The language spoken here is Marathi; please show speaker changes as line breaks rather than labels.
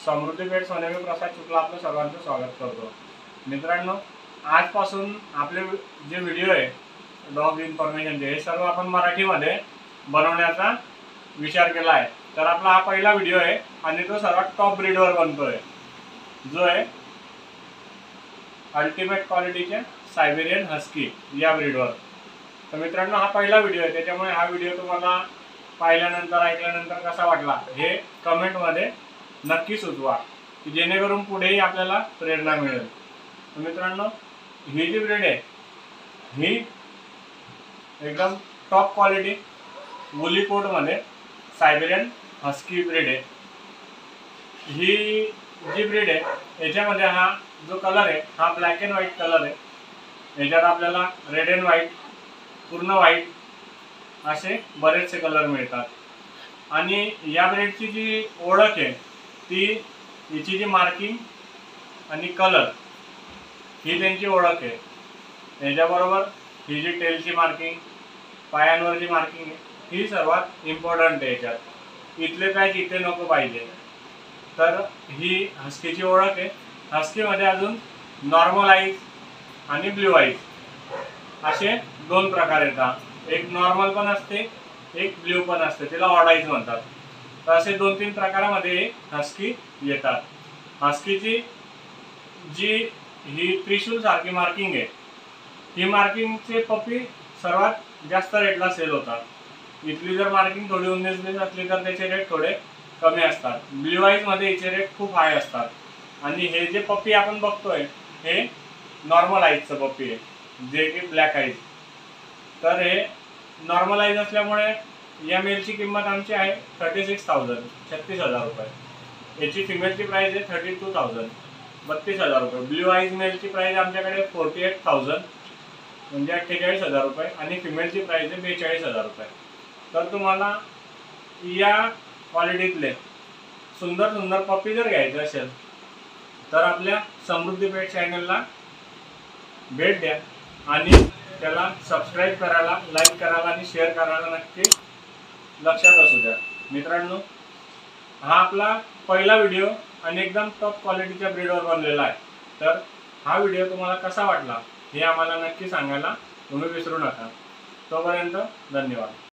समृद्धी पेठ सोनेरी प्रसाद शुक्ला आपलं सर्वांचं स्वागत करतो। मित्रांनो, आजपासून आपले जे व्हिडिओ आहे डॉग इन्फॉर्मेशनचे हे सर्व आपण मराठीमध्ये बनवण्याचा विचार केला आहे। तर आपला हा पहिला व्हिडिओ आहे आणि तो सर्वात टॉप ब्रीडवर बनतोय, जो आहे अल्टिमेट क्वालिटीचे सायबेरियन हस्की या ब्रीडवर। तर मित्रांनो, हा पहिला व्हिडिओ आहे, त्याच्यामुळे हा व्हिडिओ तुम्हाला पाहिल्यानंतर ऐकल्यानंतर कसा वाटला हे कमेंटमध्ये नक्की सुचवा, की जेणेकरून पुढेही आपल्याला प्रेरणा मिळेल। तर मित्रांनो, ही जी ब्रीड आहे ही एकदम टॉप क्वालिटी वुली कोटमध्ये सायबेरियन हस्की ब्रीड आहे। ही जी ब्रीड आहे याच्यामध्ये हा जो कलर आहे हा ब्लॅक अँड व्हाईट कलर आहे। याच्यात आपल्याला रेड अँड व्हाईट, पूर्ण व्हाईट असे बरेचसे कलर मिळतात। आणि या ब्रीडची जी ओळख आहे ती हिची जी मार्किंग आणि कलर ही त्यांची ओळख आहे। याच्याबरोबर ही जी टेलची मार्किंग, पायांवरची मार्किंग आहे ही सर्वात इम्पॉर्टंट आहे। याच्यात इथले पॅच इथे नको पाहिजे। तर ही हस्कीची ओळख आहे। हस्कीमध्ये अजून नॉर्मल आईज आणि ब्ल्यू आईज असे दोन प्रकार येतात। एक नॉर्मल पण असते, एक ब्ल्यू पण असते, तिला ऑड आईज म्हणतात। तर असे 2-3 प्रकारामध्ये हस्की येतात। हस्कीची जी ही त्रिशूल सारखी मार्किंग आहे, ही मार्किंगचे पप्पी सर्वात जास्त रेटला सेल होतात। इथली जर मार्किंग थोडी 19-20 असली तर त्याचे रेट थोडे कमी असतात। ब्ल्यू आईज मध्ये याचे रेट खूप हाय असतात। आणि हे जे पप्पी आपण बघतोय हे नॉर्मल आईजचं पप्पी आहे, जे की ब्लॅक आईज। तर हे नॉर्मल आईज असल्यामुळे या मेलची किंमत आमची आहे 36,000 36,000 रुपये। याची फिमेलची प्राइस आहे 32,000 32,000 रुपये। ब्ल्यू आईज मेलची प्राइस आमच्याकडे 48,000 म्हणजे 48,000 रुपये आणि फिमेलची प्राइस आहे 42,000 रुपये। तर तुम्हाला या क्वालिटीतले सुंदर सुंदर पप्पी जर घ्यायचे असेल तर आपल्या समृद्धी पेठ चॅनलला भेट द्या आणि त्याला सबस्क्राईब करायला, लाईक करायला आणि शेअर करायला नक्की लक्षात असू द्या। मित्रांनो, हा आपला पहिला व्हिडिओ आणि एकदम टॉप क्वालिटीच्या ब्रीडवर बनलेला आहे। तर हा व्हिडिओ तुम्हाला कसा वाटला हे आम्हाला नक्की सांगायला तुम्ही विसरू नका। तोपर्यंत धन्यवाद।